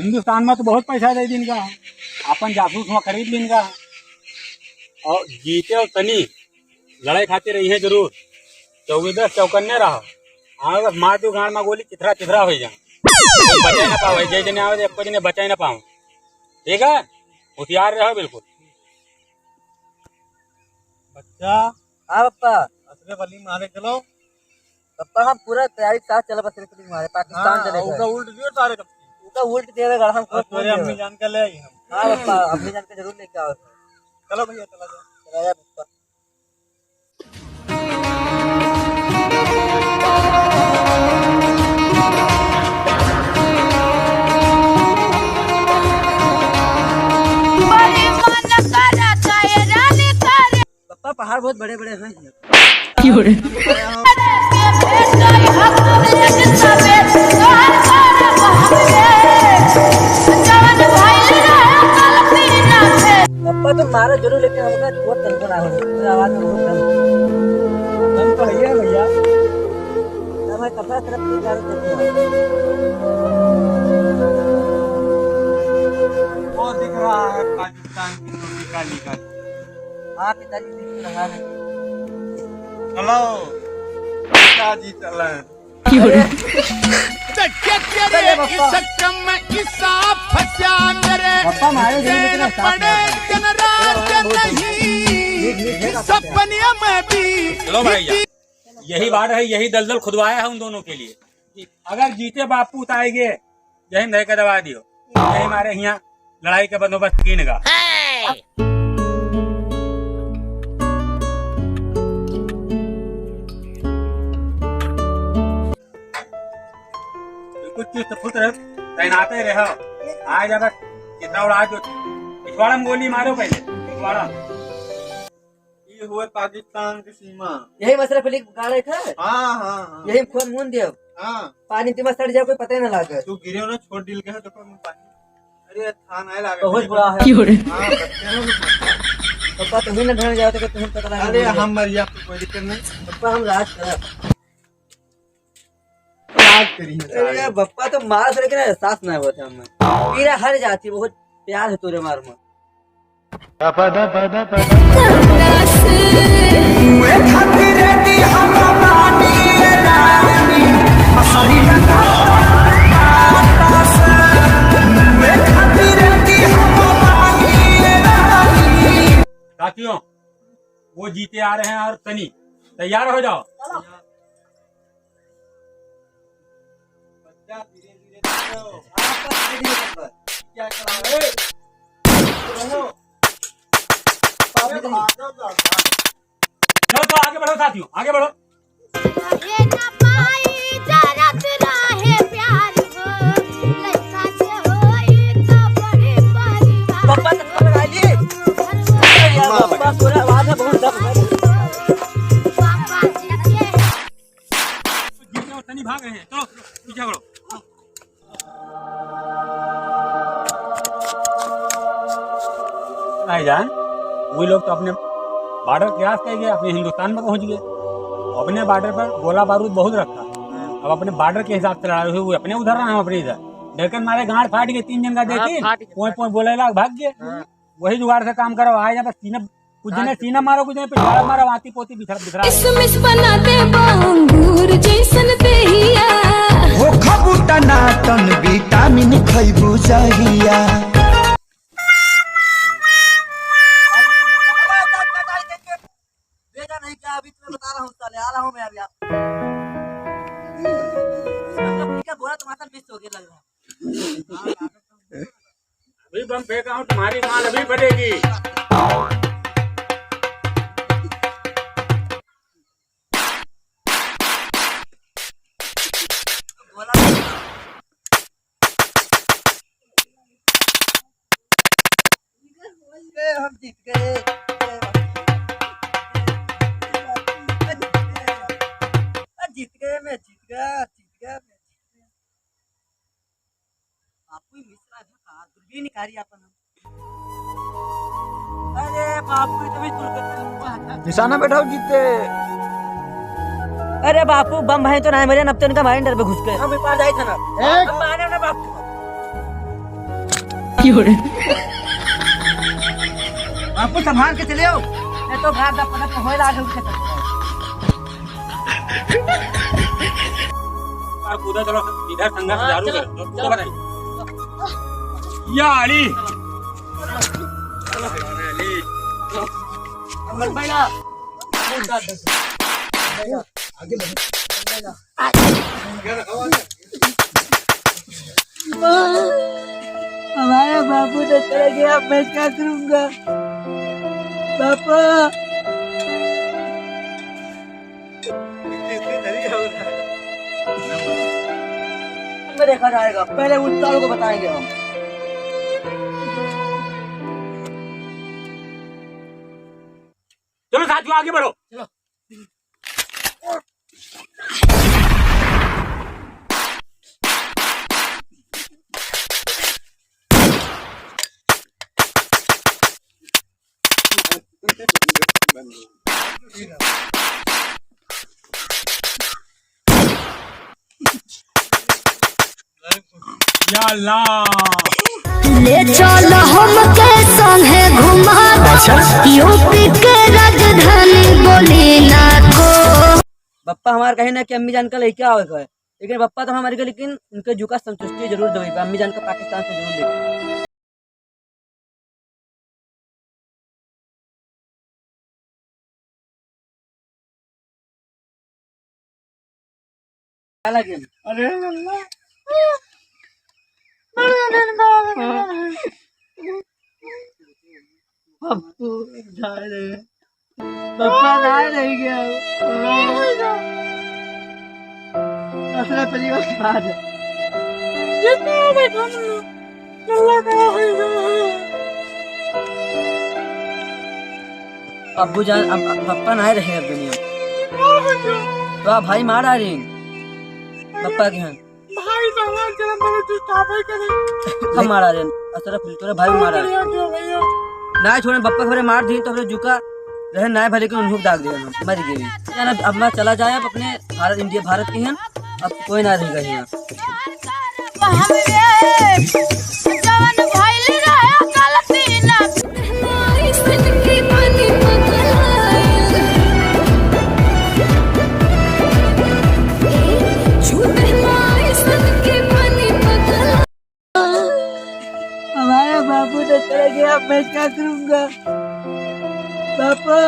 हिंदुस्तान में तो बहुत पैसा दे दिन का अपन जासूस में खरीद दिन का और जीते और तनी लड़ाई खाते रही है जरूर 24 चौकन्ने रहा हाँ बस मार दू गाड़ में गोली चिथरा चिथरा हो जाए बचा ना पाओ जय जने आवे एक जने बचा ना पाओ ठीक है होशियार रहो बिल्कुल बच्चा। हाँ पप्पा असरे वाली मारे चलो। पप्पा हम पूरा तैयारी के साथ चला बस हमारे पाकिस्तान चले उनका उल्ट दियो सारे उनका उल्ट देगा हम खुद तेरे अम्मी जान के ले आई हम। हाँ पप्पा अम्मी जान के जरूर लेके आओ चलो भैया चला जाओ। चला जा पप्पा। पप्पा पहाड़ बहुत बड़े बड़े हैं पप्पा तो मारो जरूर लेकिन हमका बहुत टेंशन आ रही है आवाज में बहुत हम तो भैया भैया मैं कपड़ा तरफ से जा रहा वो दिख रहा है पाकिस्तान की नोटी काली काली। हाँ पिताजी दिख रहा है चलो पिताजी चले। पप्पा मारे जरूर चलो भैया यही बात है यही दलदल खुदवाया है उन दोनों के लिए अगर जीते बापू आएंगे यही नहीं का दबा दियो यही हमारे यहाँ लड़ाई के बंदोबस्त कीन का बिल्कुल चुस्त फुस्त तैनाते रहो आज अगर कितना उड़ा जो पिछवाड़ा में गोली मारो पहले पिछवाड़ा ये हुए पाकिस्तान की सीमा। यही मसला पहले गाड़े था हाँ हाँ हाँ यही खून मून दियो हाँ। पानी तिमा सड़ जाए कोई पता ही ना लागे तू गिरे ना छोड़ दिल के है तो पानी। अरे थान आए लागे बहुत बुरा है हाँ बच्चे लोग। पप्पा तुम्हें न ढंग जाओ तो तुम्हें पता लगा अरे हम मरिया तो कोई दिक्कत नहीं। पप्पा हम राज कर राज करी है अरे पप्पा तो मार से लेकिन एहसास ना होता हमें पीरा हर जाती बहुत प्यार है तुरे मार में साथियों वो जीते आ रहे हैं और तनी तैयार हो जाओ बच्चा धीरे धीरे चलो। क्या करा चलो तो आगे बढ़ो साथियों आगे बढ़ो पप्पा तो लगा लिए पप्पा पूरा आवाज है बहुत दब है जीते और तनी भाग रहे हैं चलो पीछे बढ़ो भाईजान वही लोग तो अपने बॉर्डर क्रॉस कर गए अपने हिंदुस्तान में पहुंच गए अपने बॉर्डर पर गोला बारूद बहुत रखा अब अपने बॉर्डर के हिसाब से लड़ाई हुई अपने उधर रहा हम अपने इधर लेकिन मारे गांड फाट गए 3 जन का देखी पोई पोई बोले लाग भाग गए वही जुगाड़ से काम करो आए बस सीना कुछ जने सीना मारो कुछ जने पिछवाड़ा मारो आती पोती बिखरा बिखरा इसमिस बनाते बांगूर जैसन देहिया हो खबूटा नाटन विटामिन खइबू जहिया बेटा नहीं क्या अभी तुम्हें बता रहा हूँ साले आ रहा हूँ मैं अभी आप क्या बोला तुम्हारा मिस हो गया लग रहा है अभी बम फेंका हूँ तुम्हारी माल अभी फटेगी हम जीत गए जीत गए मैं जीत गया आपको मिश्रा धक्का दूरबीन निकाली अपन अरे बापू तो भी निशाना बैठाओ जीते। अरे बापू बम भाई तो ना मेरे नब तो इनका माइंड डर पे घुस गए हम भी पार जाए था ना हम मारे ना बापू आपको संभाल के चले आओ, मैं तो घर दफा दफा होए लागे उठे आप उधर चलो, इधर संघर्ष चालू कर तो बताइए। या अली अमर भाई ना हमारा बाबू तो चला गया, मैं क्या करूंगा पापा। में देखा जाएगा, पहले उन सालों को बताएंगे हम। चलो साथियों आगे बढ़ो। चलो या अल्लाह, ले चलो हमके संगे घुमा यूपी के राजधानी बोली ना को। पप्पा हमारे कहे ना कि अम्मी जान का लेके आवे है, लेकिन पप्पा तो हमारे के, लेकिन उनके जुका संतुष्टि जरूर देवे, अम्मी जान का पाकिस्तान से जरूर लेके लगे। अरे पप्पू पापा ना रह गया, असला परिवार की बात है। अब्बू जान पप्पा ना रहे अब दुनिया में, तो आप भाई मार आ रही पप्पा के यहाँ भाई हम मारा रहे असरा तोरे भाई मारा ना छोड़े पप्पा खबरे मार दी तो फिर जुका रहे ना भले के उन्होंने दाग दिया मर गई। अब मैं चला जाए अब अपने भारत इंडिया भारत के यहाँ, अब कोई ना रहेगा यहाँ। हमारा बाबू तो चला गया, मैं क्या करूँगा पापा।